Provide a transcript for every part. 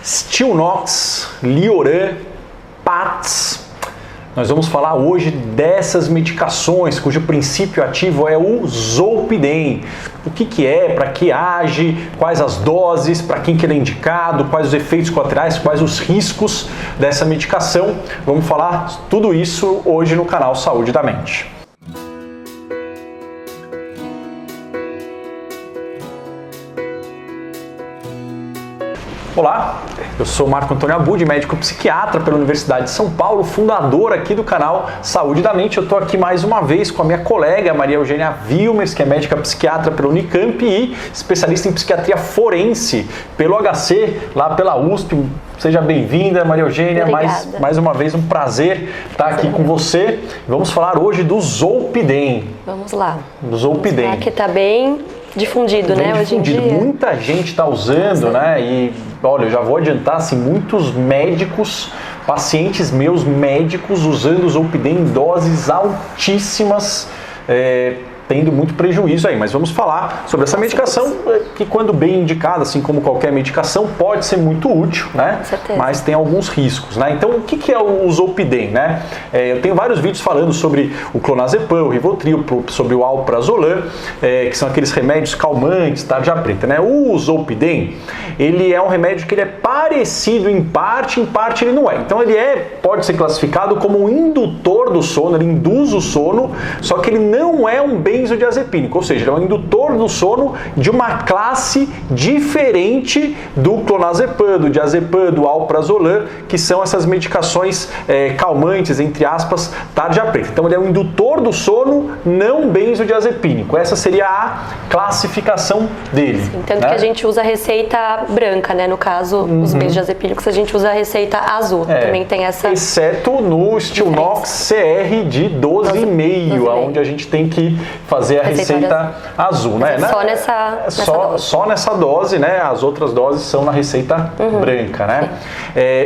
Stilnox, Lioran, PATS. Nós vamos falar hoje dessas medicações cujo princípio ativo é o Zolpidem. O que é, para que age, quais as doses, para quem que ele é indicado, quais os efeitos colaterais, quais os riscos dessa medicação. Vamos falar tudo isso hoje no canal Saúde da Mente. Olá, eu sou Marco Antônio Abud, médico psiquiatra pela Universidade de São Paulo, fundador aqui do canal Saúde da Mente. Eu estou aqui mais uma vez com a minha colega Maria Eugênia Wilmers, que é médica psiquiatra pela Unicamp e especialista em psiquiatria forense pelo HC, lá pela USP. Seja bem-vinda, Maria Eugênia. Mais uma vez um prazer estar aqui com você. Vamos falar hoje do Zolpidem. Vamos lá. Do Zolpidem. Que está bem difundido, né? Hoje em dia. Muita gente está usando, né? E olha, eu já vou adiantar, assim, muitos médicos, pacientes meus médicos usando o Zolpidem em doses altíssimas, tendo muito prejuízo aí, mas vamos falar sobre essa medicação que, quando bem indicada, assim como qualquer medicação, pode ser muito útil, né? Com certeza. Mas tem alguns riscos, né? Então, o que é o Zolpidem, né? Eu tenho vários vídeos falando sobre o clonazepam, o Rivotril, sobre o alprazolam, que são aqueles remédios calmantes, tarja preta, né? O Zolpidem, ele é um remédio que ele é parecido em parte ele não é. Então, ele pode ser classificado como um indutor do sono, ele induz o sono, só que ele não é um benzodiazepínico, ou seja, ele é um indutor do sono de uma classe diferente do clonazepam, do diazepam, do alprazolam, que são essas medicações calmantes, entre aspas, tarja preta. Então ele é um indutor do sono não benzodiazepínico. Essa seria a classificação dele. Sim, tanto que a gente usa a receita branca, né? No caso, os benzodiazepínicos, a gente usa a receita azul. Também tem essa... Exceto no Stilnox CR de 12,5, onde a gente tem que fazer a receita azul, né? Só nessa dose, né? As outras doses são na receita branca, né?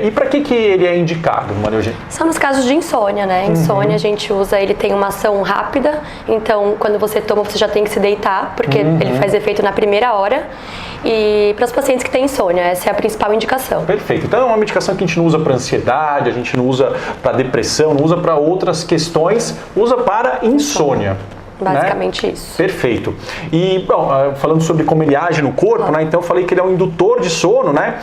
E para que ele é indicado, Maria Eugênia? São nos casos de insônia, né? Insônia a gente usa, ele tem uma ação rápida, então quando você toma você já tem que se deitar, porque ele faz efeito na primeira hora. E para os pacientes que têm insônia, essa é a principal indicação. Perfeito. Então é uma medicação que a gente não usa para ansiedade, a gente não usa para depressão, não usa para outras questões, usa para insônia. Basicamente, né? Isso. Perfeito. E, bom, falando sobre como ele age no corpo, né? Então eu falei que ele é um indutor de sono, né?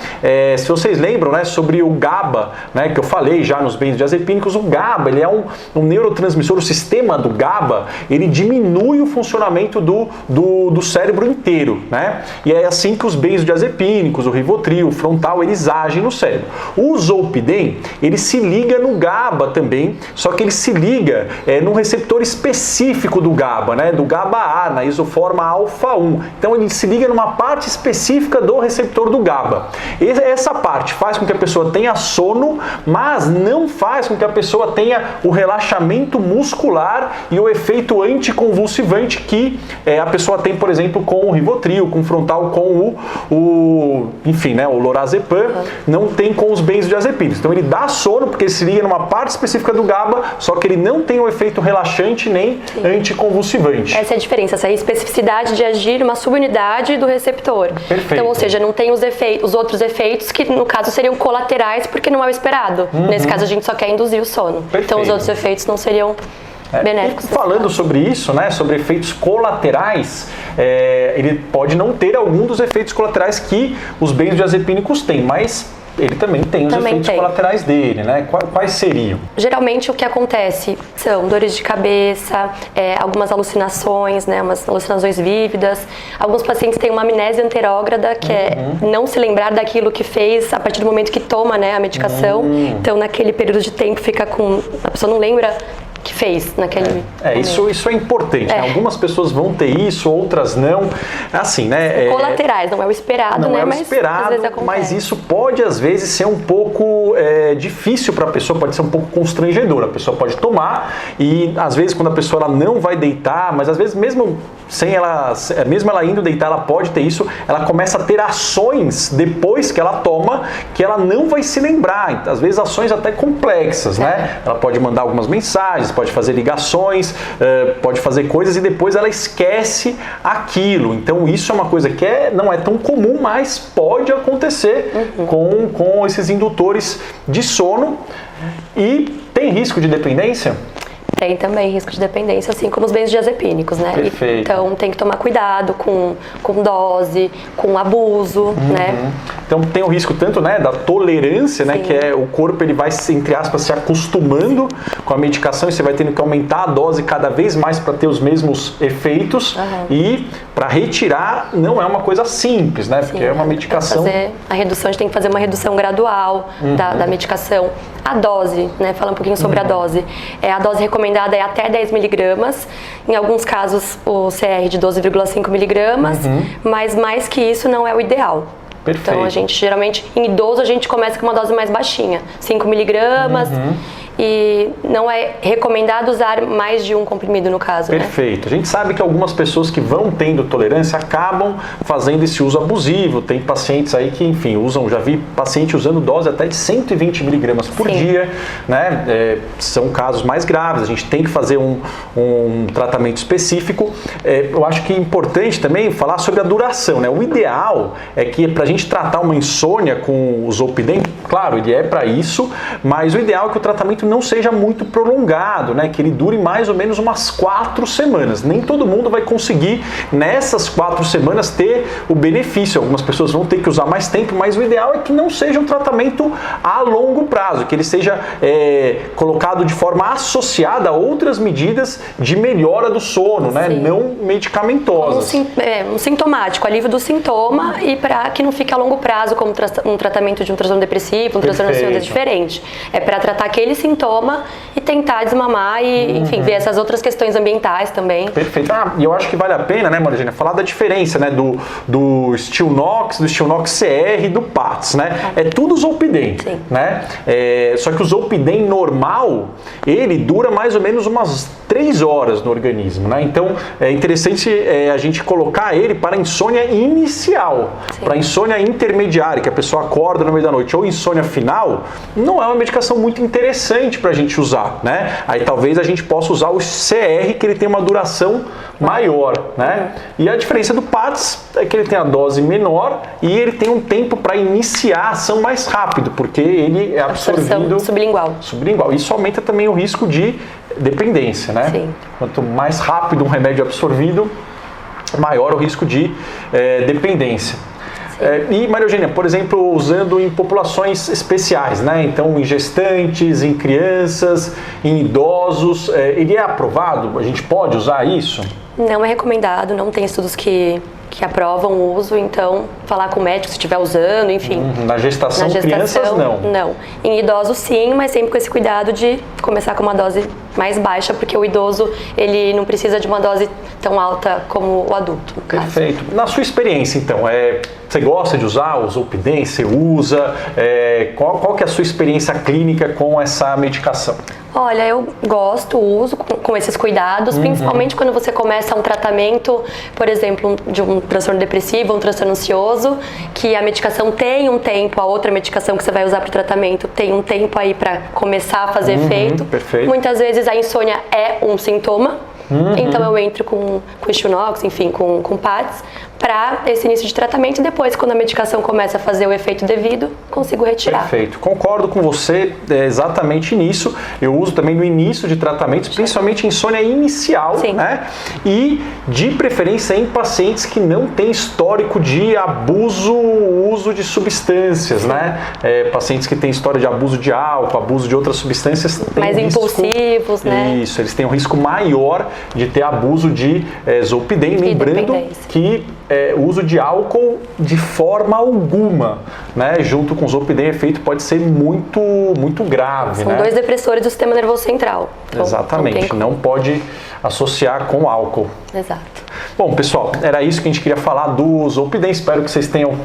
Se vocês lembram, né, sobre o GABA, né, que eu falei já nos benzodiazepínicos, o GABA, ele é um neurotransmissor, o sistema do GABA, ele diminui o funcionamento do cérebro inteiro, né? E é assim que os benzodiazepínicos, o Rivotril, o Frontal, eles agem no cérebro. O Zolpidem, ele se liga no GABA também, só que ele se liga num receptor específico do GABA, né? Do GABA-A, na isoforma alfa-1. Então ele se liga numa parte específica do receptor do GABA. Essa parte faz com que a pessoa tenha sono, mas não faz com que a pessoa tenha o relaxamento muscular e o efeito anticonvulsivante que a pessoa tem, por exemplo, com o Rivotril, com o Frontal, com enfim, né, o lorazepam, não tem com os benzodiazepínicos. Então ele dá sono porque ele se liga numa parte específica do GABA, só que ele não tem o efeito relaxante nem anticonvulsivante. Essa é a diferença, essa especificidade de agir uma subunidade do receptor. Perfeito. Então, ou seja, não tem os outros efeitos que, no caso, seriam colaterais porque não é o esperado. Nesse caso, a gente só quer induzir o sono. Perfeito. Então, os outros efeitos não seriam benéficos. Falando sobre isso, né, sobre efeitos colaterais, ele pode não ter algum dos efeitos colaterais que os benzodiazepínicos têm, mas ele também tem os efeitos colaterais dele, né? Quais seriam? Geralmente o que acontece são dores de cabeça, algumas alucinações, né? Umas alucinações vívidas. Alguns pacientes têm uma amnésia anterógrada, que é não se lembrar daquilo que fez a partir do momento que toma, né, a medicação. Então, naquele período de tempo a pessoa não lembra que fez naquele momento. Isso é importante, né? Algumas pessoas vão ter isso, outras não. Assim, né? Colaterais, não é o esperado, não né? É o esperado, às vezes acontece. Mas isso pode, às vezes, ser um pouco difícil para a pessoa, pode ser um pouco constrangedor. A pessoa pode tomar e, às vezes, quando a pessoa ela não vai deitar, mas às vezes mesmo ela indo deitar, ela pode ter isso, ela começa a ter ações depois que ela toma, que ela não vai se lembrar. Às vezes ações até complexas, né? Ela pode mandar algumas mensagens, sinais, pode fazer ligações, pode fazer coisas e depois ela esquece aquilo. Então isso é uma coisa que não é tão comum, mas pode acontecer com esses indutores de sono. E tem risco de dependência? Tem também risco de dependência, assim como os benzodiazepínicos, né? Perfeito. Então tem que tomar cuidado com dose, com abuso, né? Então tem o risco tanto, né, da tolerância, né, que é o corpo ele vai, entre aspas, se acostumando com a medicação e você vai tendo que aumentar a dose cada vez mais para ter os mesmos efeitos e para retirar não é uma coisa simples, né? Porque é uma medicação... Fazer a redução, a gente tem que fazer uma redução gradual da medicação. A dose, né? Fala um pouquinho sobre a dose. A dose recomendada é até 10 miligramas. Em alguns casos, o CR de 12,5 miligramas. Mas mais que isso não é o ideal. Perfeito. Então, a gente, geralmente, em idoso, a gente começa com uma dose mais baixinha. 5 miligramas. E não é recomendado usar mais de um comprimido no caso. Perfeito. A gente sabe que algumas pessoas que vão tendo tolerância acabam fazendo esse uso abusivo. Tem pacientes aí que, enfim, usam, já vi paciente usando dose até de 120 miligramas por dia, né? São casos mais graves, a gente tem que fazer um tratamento específico. Eu acho que é importante também falar sobre a duração, né? O ideal é que para a gente tratar uma insônia com o Zolpidem, claro, ele é para isso, mas o ideal é que o tratamento não seja muito prolongado, né? Que ele dure mais ou menos umas 4 semanas. Nem todo mundo vai conseguir nessas 4 semanas ter o benefício. Algumas pessoas vão ter que usar mais tempo, mas o ideal é que não seja um tratamento a longo prazo, que ele seja colocado de forma associada a outras medidas de melhora do sono, né? Não medicamentosas. Um sintomático, alívio do sintoma e para que não fique a longo prazo como um tratamento de um transtorno depressivo, um transtorno ansioso é diferente. É para tratar aquele sintoma e tentar desmamar e, enfim, ver essas outras questões ambientais também. Perfeito. E eu acho que vale a pena, né, Marigênia, falar da diferença, né, do Stilnox, do Stilnox CR e do PATS, né? É tudo Zolpidem, né? Só que o Zolpidem normal, ele dura mais ou menos umas 3 horas no organismo, né? Então, é interessante a gente colocar ele para insônia inicial, para insônia intermediária, que a pessoa acorda no meio da noite, ou insônia final, não é uma medicação muito interessante para a gente usar, né? Aí talvez a gente possa usar o CR, que ele tem uma duração maior, né? E a diferença do PATS é que ele tem a dose menor e ele tem um tempo para iniciar a ação mais rápido, porque ele é absorvido sublingual. Isso aumenta também o risco de dependência, né? Quanto mais rápido um remédio é absorvido, maior o risco de dependência. E, Maria Eugênia, por exemplo, usando em populações especiais, né? Então, em gestantes, em crianças, em idosos, ele é aprovado? A gente pode usar isso? Não é recomendado, não tem estudos que aprovam o uso, então falar com o médico se estiver usando, enfim. Na gestação, crianças não? Não. Em idosos sim, mas sempre com esse cuidado de começar com uma dose mais baixa, porque o idoso ele não precisa de uma dose tão alta como o adulto, no caso. Perfeito. Na sua experiência, então, você gosta de usar o Zolpidem? Você usa? Qual que é a sua experiência clínica com essa medicação? Olha, eu gosto, uso com esses cuidados, principalmente quando você começa um tratamento, por exemplo, de um transtorno depressivo, um transtorno ansioso, que a medicação tem um tempo, a outra medicação que você vai usar para o tratamento tem um tempo aí para começar a fazer efeito. Perfeito. Muitas vezes a insônia é um sintoma, então eu entro com Stilnox, enfim, com PATS, para esse início de tratamento e depois, quando a medicação começa a fazer o efeito devido, consigo retirar. Perfeito. Concordo com você exatamente nisso. Eu uso também no início de tratamentos, principalmente insônia inicial, né? E de preferência em pacientes que não têm histórico de uso de substâncias, né? Pacientes que têm história de abuso de álcool, abuso de outras substâncias. Mais impulsivos, né? Isso, eles têm um risco maior de ter abuso de Zolpidem, lembrando que o uso de álcool de forma alguma, né, junto com o Zolpidem, efeito pode ser muito, muito grave. São 2 depressores do sistema nervoso central. Então, exatamente, não pode associar com álcool. Exato. Bom, pessoal, era isso que a gente queria falar do Zolpidem. Espero que vocês tenham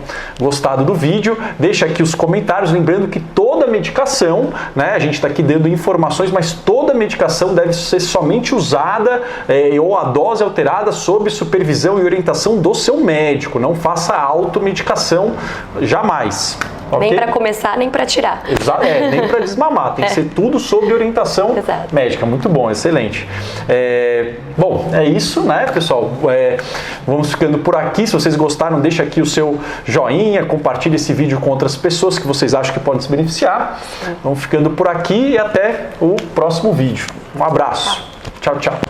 gostado do vídeo. Deixa aqui os comentários, lembrando que toda medicação, né, a gente está aqui dando informações, mas toda medicação deve ser somente usada ou a dose alterada sob supervisão e orientação do seu médico. Não faça automedicação jamais. Ok? Nem para começar, nem para tirar. Nem para desmamar, tem que ser tudo sob orientação médica. Muito bom, excelente. Bom, é isso, né, pessoal? Vamos ficando por aqui. Se vocês gostaram, deixa aqui o seu joinha, compartilhe esse vídeo com outras pessoas que vocês acham que podem se beneficiar. Vamos ficando por aqui e até o próximo vídeo. Um abraço. Tchau, tchau.